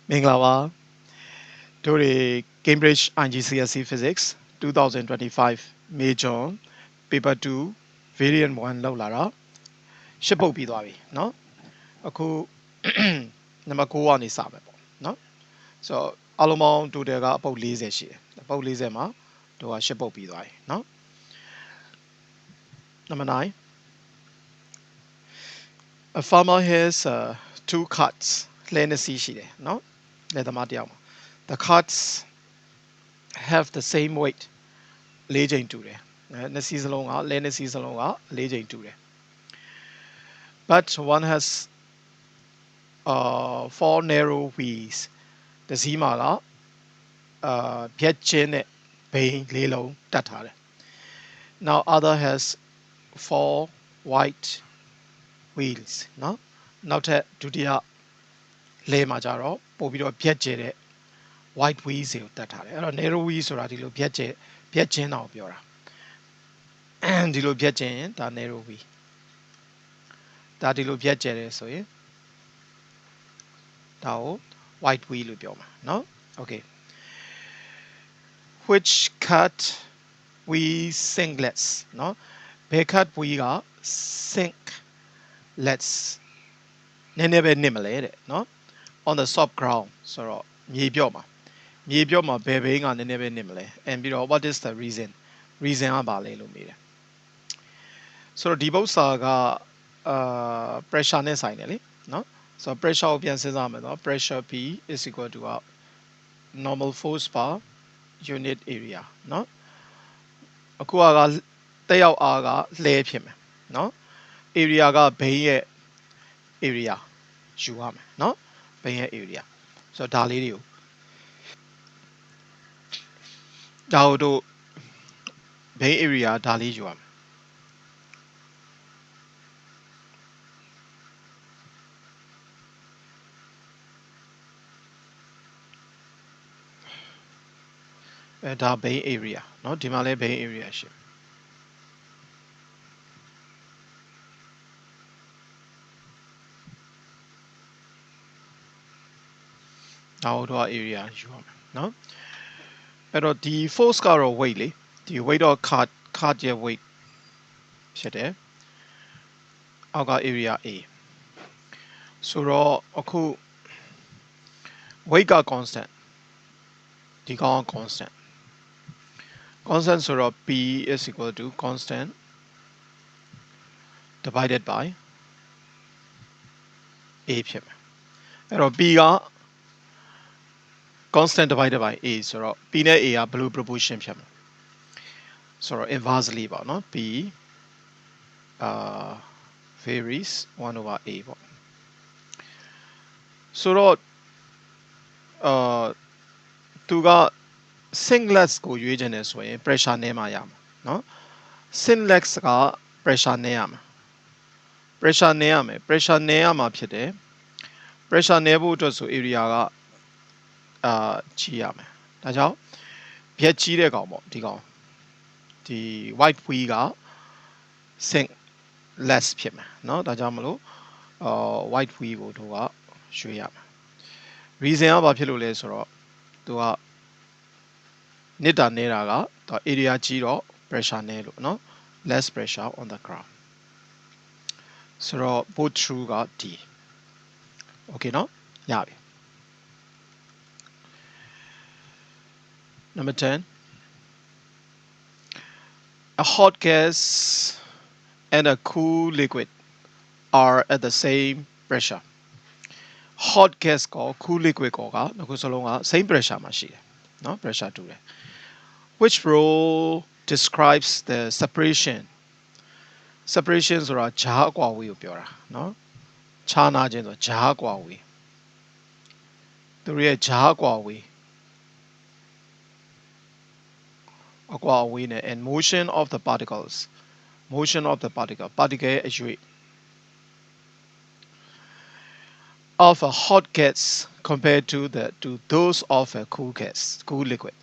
မင်္ဂလာပါတို့တွေ Cambridge IGCSE Physics 2025 Major Paper 2 Variant 1လောက်လာတော့ရှစ်ပုတ်ပြီးသွားပြီเนาะအခုနံပါတ်9ကနေစမယ်ပေါ့เนาะဆိုတော့အလုံးပေါင်း total ကအပုတ်40ရှိတယ်အပုတ်40မှာတို့ကရှစ်ပုတ်ပြီးသွားပြီเนาะ Number 9 A farmer has two carts လဲနှစ်စီးရှိတယ်เนาะလဲသမားတယောက်မှာ The carts have the same weight ၄ချိန်တူတယ်နှစ်စီးစလုံးကလဲနှစ်စီးစလုံးက၄ချိန်တူတယ် but one has four narrow wheels တစ်စီးမှာကဖြတ်ချင်းနဲ့ဘိန်းလေးလုံးတတ်ထားတယ် now other has four white wheels เนาะနောက်ထပ်ဒုတိယလဲမှာကြတော့ပို့ပြီးတော့ဖြတ်ကျဲတဲ့ white wheels ကိုတတ်ထားတယ်အဲ့တော့ narrow wheel ဆိုတာဒီလိုဖြတ်ချင်းတော့ပြောတာဒီလိုဖြတ်ချင်းဒါ narrow wheel ဒါဒီလိုဖြတ်ကျဲတယ်ဆိုရင်ဒါကို white wheel လို့ပြောမှာเนาะ okay which cut we singlets เนาะဘယ် cut we က singlets နည်းနည်းပဲနစ်မလဲတဲ့เนาะ on the soft ground ဆိုတော့မြေပြော့မှာဘယ်ဘိန်းကနည်းနည်းပဲနစ်မလဲ and ပြီးတော့ what is the reason ကဘာလဲလို့မေးတယ်ဆိုတော့ဒီပု္ပ္ပစာကpressure နဲ့ဆိုင်တယ်လေเนาะဆိုတော့ pressure ကိုပြန်စဉ်းစားမယ်เนาะ pressure P is equal to normal force per unit area เนาะအခုကတက်ရောက်အားကလှဲဖြစ်မယ်เนาะ area ကဘိန်းရဲ့ area ယူရမယ်เนาะဘိန်းရဲ့ area ဆိုတော့ဒါလေးတွေကိုဒါတို့ဘိန်း area ဒါလေးယူရမယ်ဒါဘိန်း area เนาะဒီမှာလည်းဘိန်း area ရှိဒါတို့ area ယူရမယ်เนาะအဲ့တော့ဒီ force ကတော့ weight လေဒီ weight of cart ရဲ့ weight ဖြစ်တယ်အောက်က area A ဆိုတော့အခု weight က constant ဒီကောင်က constant ဆိုတော့ P is equal to constant divided by A ဖြစ်မယ်အဲ့တော့ P က constant divided by A ဆိုတော့ P နဲ့ A ကဘယ်လို proportion ဖြစ်မှာဆိုတော့ inversely ပေါ့နော် P varies 1 over A ပေါ့ဆိုတော့သူက singlets ကိုရွေးချင်တယ်ဆိုရင် pressure နည်းမှရမှာเนาะ singlets က pressure နည်းရမှာ pressure နည်းရမှာဖြစ်တယ် pressure နည်းဖို့အတွက်ဆို area ကကြီးရမယ်ဒါကြောင့်ဖြတ်ကြီးတဲ့ကောင်ပေါ့ဒီကောင်ဒီ white wheel က singlets ဖြစ်မယ်เนาะဒါကြောင့်မလို့white wheel ကိုတို့ကရွေးရမယ် reason ကဘာဖြစ်လို့လဲဆိုတော့သူကနစ်တာနေတာက area ကြီးတော့ pressure နည်းလို့เนาะ less pressure on the ground ဆိုတော့ both true က D okay เนาะရပြီ number 10 a hot gas and a cool liquid are at the same pressure hot gas ကို cool liquid ကိုကအခုစလုံးက same pressure မှာရှိတယ်เนาะ pressure တူတယ် which role describes the separation ဆိုတာဂျားအကွာအဝေးကိုပြောတာเนาะခြားနာခြင်းဆိုဂျားအကွာအဝေးသူတို့ရဲ့ဂျားအကွာအဝေးနဲ့ and motion of the particle particle ရဲ့အရွေ့ of a hot gas compared to those of a cool liquid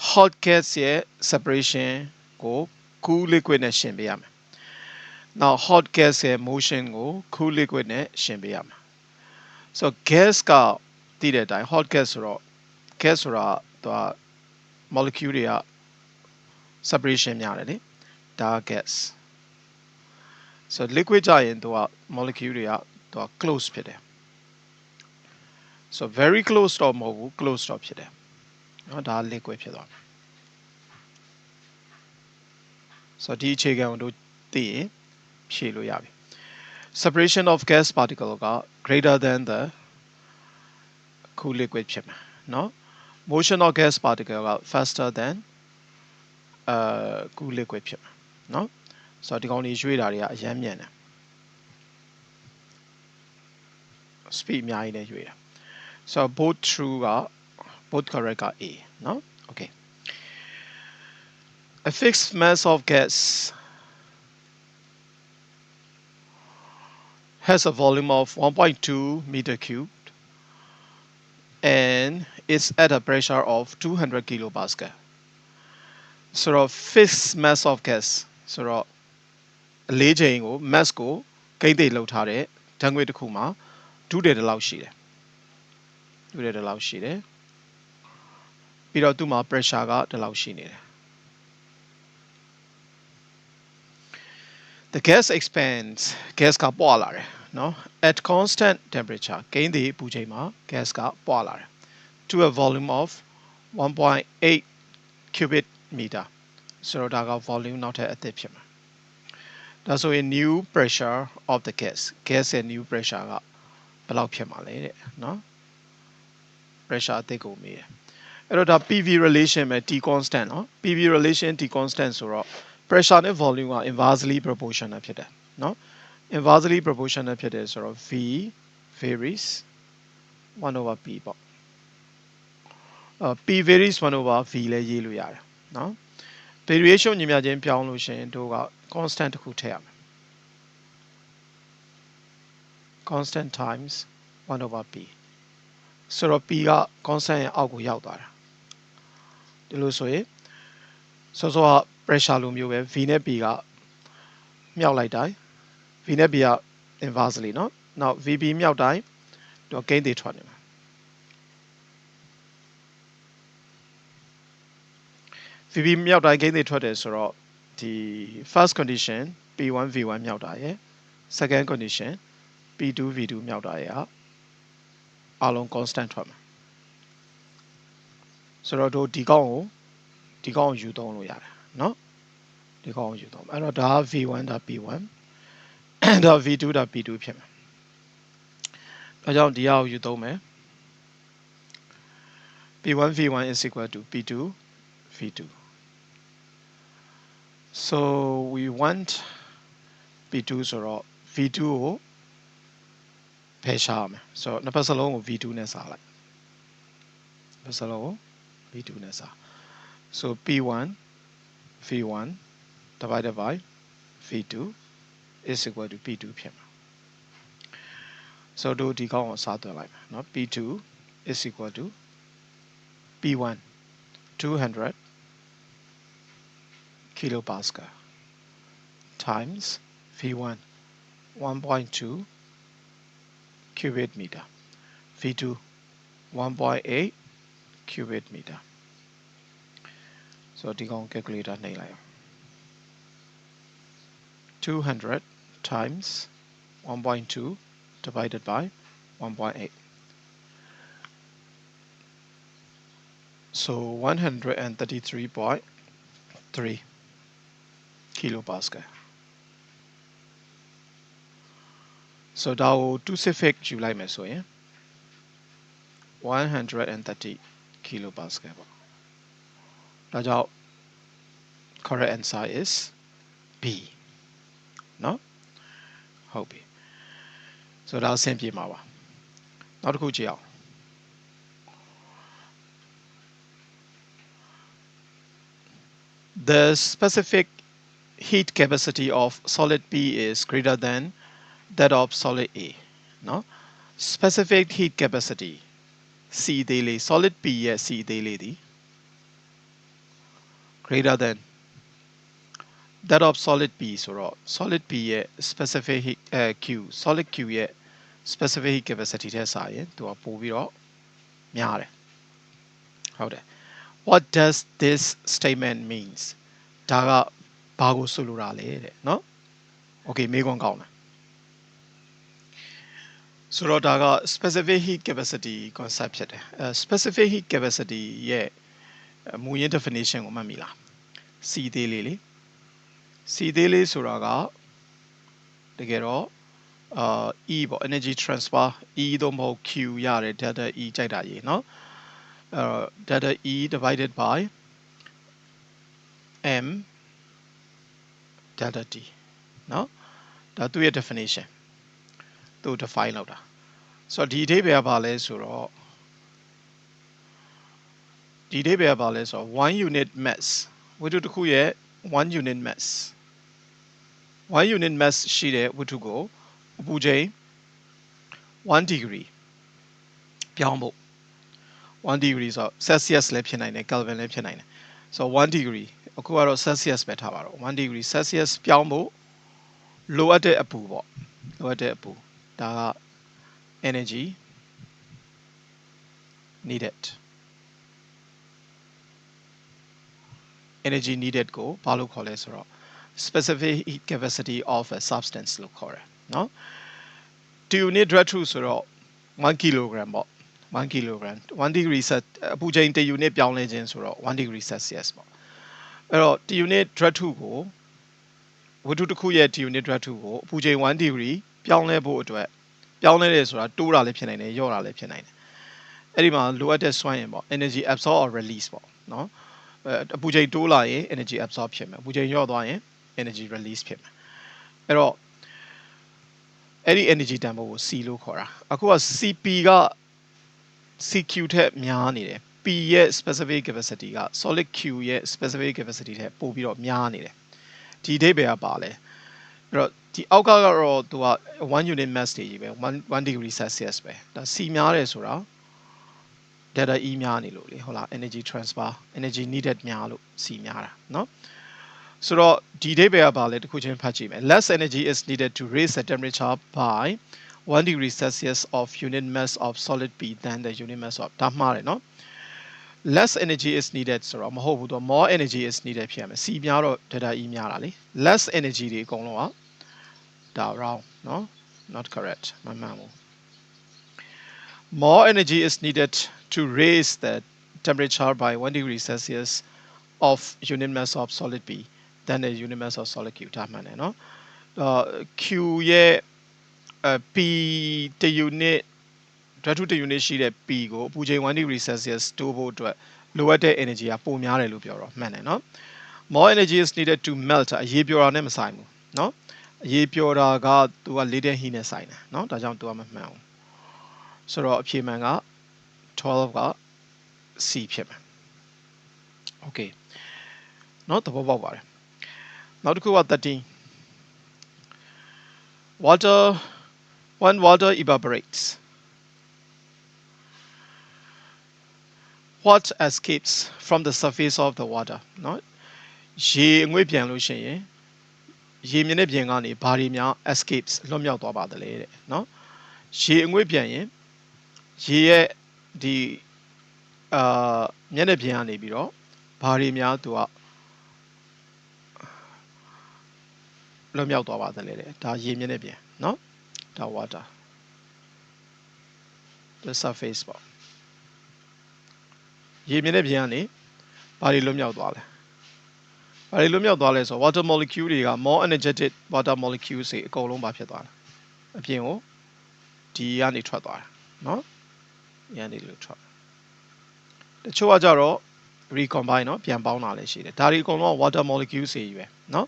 hot gas ရဲ့ separation ကို cool liquid နဲ့ရှင်းပေးရမယ် now hot gas ရဲ့ motion ကို cool liquid နဲ့ရှင်းပေးရမယ် so gas က သိတဲ့အတိုင်း hot gas ဆိုတော့ gas ဆိုတာသူက molecule တွေက separation များတယ်လေဒါ gas so liquid ကြရင်သူက molecule တွေကသူက close ဖြစ်တယ် so very close တော့မဟုတ်ဘူး close တော့ဖြစ်တယ်เนาะဒါ liquid ဖြစ်သွားပြီ so ဒီအခြေခံကိုတို့သိရင်ဖြည့်လို့ရပြီ separation of gas particle က greater than the cool liquid ဖြစ်မှာเนาะ motion of gas particle က faster than cool liquid ဖြစ်မှာเนาะ so ဒီကောင်လေးရွေ့တာတွေကအရမ်းမြန်တယ် speed အများကြီးနဲ့ရွေ့တာ so both true က both correct က A เนาะ okay a fixed mass of gas has a volume of 1.2 meter cubed and is at a pressure of 200 kilopascal so fixed mass of gas ဆိုတော့အလေးချိန်ကို mass ကိုဂိမ်းသိလောက်ထားတဲ့ဓာတ်ငွေ့တစ်ခုမှာဒုတယ်တလောက်ရှိတယ်ဒုတယ်တလောက်ရှိတယ်ပြီးတော့သူ့မှာ pressure ကတလောက်ရှိနေတယ် the gas expands gas ကပွားလာတယ်เนาะ at constant temperature ဂိမ်းသိပူချိန်မှာ gas ကပွားလာတယ် to a volume of 1.8 cubic meter ဆိုတော့ဒါက volume နောက်ထပ်အသစ်ဖြစ်မှာဒါဆိုရင် new pressure of the gas ရဲ့ new pressure ကဘယ်လောက်ဖြစ်မှာလဲတဲ့เนาะ pressure အသစ်ကိုမေးတယ်အဲ့တော့ဒါ PV relation ပဲ T constant เนาะ PV relation T constant ဆိုတော့ pressure နဲ့ volume က inversely proportional ဖြစ်တယ်เนาะ inversely proportional ဖြစ်တယ်ဆိုတော့ V varies 1 over P ပေါ့P varies 1 over V လဲရေးလို့ရတယ်เนาะ variation ညီမျှချင်းပြောင်းလို့ရှိရင်တို့က constant တစ်ခုထည့်ရမယ် constant times 1 over P ဆိုတော့ P က constant ရဲ့အောက်ကိုရောက်သွားတာဒီလိုဆိုရင်စောစောက pressure လိုမျိုးပဲ V နဲ့ P ကမြောက်လိုက်တိုင်း V နဲ့ P က inversely เนาะနောက် VP မြောက်တိုင်းတော့ဂိမ်းတွေထွက်နေမှာ VP မြောက်တိုင်းဂိမ်းတွေထွက်တယ်ဆိုတော့ဒီ first condition P1 V1 မြောက်တာရယ် second condition P2 V2 မြောက်တာရယ်အားလုံး constant ထွက်မှာဆိုတော့တို့ဒီကောင်ကိုယူသုံးလို့ရတယ်เนาะဒီကောင်ကိုယူသုံးအဲ့တော့ဒါ V1 ဒါ P1 ဒါ V2 ဒါ P2 ဖြစ်မှာဒါကြောင့်ဒီအောင်ယူသုံးမယ် P1 V1 is equal to P2 V2 so we want P2 ဆိုတော့ V2 ကိုဖယ်ရှားမယ်ဆိုတော့နှစ်ဖက်စလုံးကို V2 နဲ့စားလိုက်နှစ်ဖက်စလုံးကို V2 နဲ့စား so P1 V1 divided by V2 is equal to P2 ဖြစ်မှာ so တို့ဒီကောင်ကိုစားသွင်းလိုက်မယ်เนาะ P2 is equal to P1 200 kilopascal times V1 1.2 cubic meter V2 1.8 cubic meter so ဒီကောင် calculator နှိပ်လိုက်အောင်200 times 1.2 divided by 1.8 so 133.3 kilopascal so ဒါကို 2 ယူလိုက်မယ်ဆိုရင်130 kilopascal ပေါ့ဒါကြောင့် correct answer is B เนาะဟုတ်ပြီဆိုတော့အဆင်ပြေမှာပါနောက်တစ်ခုကြည့်အောင် the specific heat capacity of solid B is greater than that of solid A เนาะ specific heat capacity C သေးလေး solid B ရဲ့ C သေးလေးဒီ greater than that of solid B ဆိုတော့ solid B ရဲ့ specific heat Q solid Q ရဲ့ specific heat capacity ထက်စာရင်သူကပိုပြီးတော့ များတယ်ဟုတ်တယ် what does this statement means ဒါကဘာကိုဆိုလိုတာလဲတဲ့เนาะ okay မေးခွန်းကောင်းတယ်ဆိုတော့ဒါက specific heat capacity concept ဖြစ်တယ် specific heat capacity ရဲ့မူရင်း definition ကိုမှတ်မိလား C သေးလေးလေ C သေးလေးဆိုတာကတကယ်တော့E ပေါ့ energy transfer E တော့မဟုတ် Q ရတယ် delta E ကြိုက်တာရေးเนาะdelta E divided by M delta T เนาะဒါသူ့ရဲ့ definition သူ define လုပ်တာဆိုတော့ဒီအဓိပ္ပာယ်ကဘာလဲဆိုတော့ဒီအဓိပ္ပာယ်ကဘာလဲဆိုတော့1 unit mass ဝတ္ထုတစ်ခုရဲ့1 unit mass 1 unit mass ရှိတဲ့ဝတ္ထုကိုအပူချိန်1 degree ပြောင်းဖို့1 degree ဆိုတော့ Celsius လည်းဖြစ်နိုင်တယ် Kelvin လည်းဖြစ်နိုင်တယ်ဆိုတော့1 degree အခုကတော့ Celsius ပဲထားပါတော့1 degree Celsius ပြောင်းဖို့လိုအပ်တဲ့အပူပေါ့လိုအပ်တဲ့အပူဒါက energy needed energy needed ကိုဘာလို့ခေါ်လဲဆိုတော့ specific heat capacity of a substance လို့ခေါ်တယ်เนาะ2 unit ဓာတ်ထုဆိုတော့1 kilogram ပေါ့1 kilogram 1 degree set အပူချိန်1 unit ပြောင်းလဲခြင်းဆိုတော့1 degree Celsius ပေါ့အဲ့တော့1 unit ဓာတ်ထုကိုဝတ္ထုတစ်ခုရဲ့1 unit ဓာတ်ထုကိုအပူချိန်1 degree ပြောင်းလဲဖို့အတွက်ပြောင်းလဲတယ်ဆိုတာတိုးတာလည်းဖြစ်နိုင်တယ်လျော့တာလည်းဖြစ်နိုင်တယ်အဲ့ဒီမှာလိုအပ်တဲ့စွမ်းအင်ပေါ့ energy absorb or release ပေါ့เนาะအပူချိန်တိုးလာရင် energy absorb ဖြစ်မယ်အပူချိန်လျော့သွားရင် energy release ဖြစ်မယ်အဲ့တော့အဲ့ဒီ energy တန်ဖိုးကို C လို့ခေါ်တာအခုက CP က CQ ထက်များနေတယ် P ရဲ့ specific capacity က solid Q ရဲ့ specific capacity ထက်ပိုပြီးတော့များနေတယ်ဒီအဓိပ္ပာယ်ကပါလဲအဲ့တော့ဒီအောက်ကတော့သူက1 unit mass တွေကြီးပဲ1 degree Celsius ပဲဒါ C များတယ်ဆိုတာ delta E များနေလို့လေဟုတ်လား energy transfer energy needed များလို့ C များတာเนาะဆိုတော့ဒီအဓိပ္ပာယ်ကပါလဲတစ်ခုချင်းဖတ်ကြည့်မယ် less energy is needed to raise the temperature by 1 degree Celsius of unit mass of solid P than the unit mass of ဒါမှားတယ်เนาะ less energy is needed ဆိုတော့မဟုတ်ဘူးတော့ more energy is needed ဖြစ်ရမယ် C များတော့ delta E များတာလေ less energy တွေအကုန်လုံးကဒါ wrong เนาะ not correct မမှန်ဘူး more energy is needed to raise the temperature by 1 degree Celsius of unit mass of solid P than the unit mass of solid Q ဒါမှန်တယ်เนาะQ ရဲ့ P တ unit ဓာတ်ထုတ unit ရှိတဲ့ P ကိုအပူချိန်1 degree Celsius တိုးဖို့အတွက်လိုအပ်တဲ့ energy ကပိုများတယ်လို့ပြောတော့မှန်တယ်เนาะ more energy is needed to melt အရေးပျော်တာနဲ့မဆိုင်ဘူးเนาะအရေးပျော်တာကသူက latent heat နဲ့ဆိုင်တယ်เนาะဒါကြောင့်သူကမမှန်ဘူးဆိုတော့အဖြေမှန်က12က C ဖြစ်မယ် okay เนาะသဘောပေါက်ပါတယ်နောက်တစ်ခုက13 when water evaporates what escapes from the surface of the water เนาะရေအငွေ့ပြန်လို့ရှိရင်ရေမြင့်တဲ့ပြင်ကနေဘာတွေများ escapes လွတ်မြောက်သွားပါသလဲတဲ့เนาะရေအငွေ့ပြန်ရင်ရေရဲ့ဒီမျက်နှာပြင်ကနေပြီးတော့ဘာတွေများသူကလွတ်မြောက်သွားပါသလဲတဲ့ဒါရေမျက်နှာပြင်เนาะဒါ water the surface ပေါ့ရေမျက်နှာပြင်ကနေဘာတွေလွတ်မြောက်သွားလဲဘာတွေလွတ်မြောက်သွားလဲဆိုတော့ water molecule တွေက more energetic water molecules တွေအကုန်လုံးပါဖြစ်သွားတယ်အပြင်ကိုဒီကနေထွက်သွားတယ်เนาะဒီကနေလို့ထွက်တချို့ကကြတော့ recombine เนาะပြန်ပေါင်းတာလည်းရှိတယ်ဒါတွေအကုန်လုံးက water molecules တွေပဲเนาะ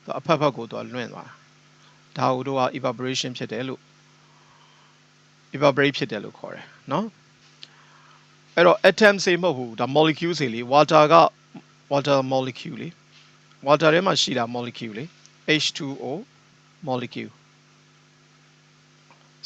သူအဖက်ဖက်ကိုသူကလွင့်သွားတာဒါကိုတို့က evaporation ဖြစ်တယ်လို့ evaporate ဖြစ်တယ်လို့ခေါ်တယ်เนาะအဲ့တော့ atom တွေမဟုတ်ဘူးဒါ molecule တွေလေ water က water molecule လေ water ထဲမှာရှိတာ molecule လေ H2O molecule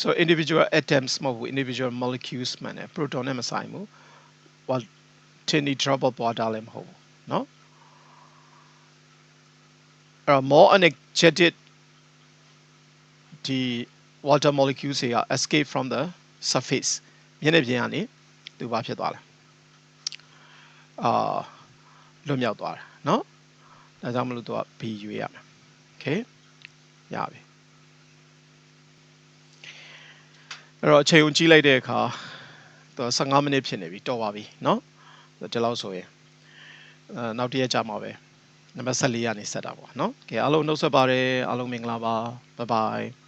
so individual atoms မဟုတ်ဘူး individual molecules မှန်တယ် proton နဲ့မဆိုင်ဘူး tiny drop of water လည်းမဟုတ်ဘူးเนาะအဲ့တော့ more energetic ဒီ water molecules တွေက escape from the surface မျက်နှာပြင်ကနေတ သူဘာဖြစ်သွားလဲလွတ်မြောက်သွားတယ်เนาะဒါကြောင့်မလို့သူက B ရွေးရမယ် okay ရပြီအဲ့တော့အချိန်ကိုကြည့်လိုက်တဲ့အခါသူ15မိနစ်ဖြစ်နေပြီတော်ပါပြီเนาะဒီလောက်ဆိုရင်နောက်တစ်ရက်ကြာမှာပဲနံပါတ်14ကနေဆက်တာပေါ့เนาะကဲအားလုံးနှုတ်ဆက်ပါတယ်အားလုံးမင်္ဂလာပါ bye bye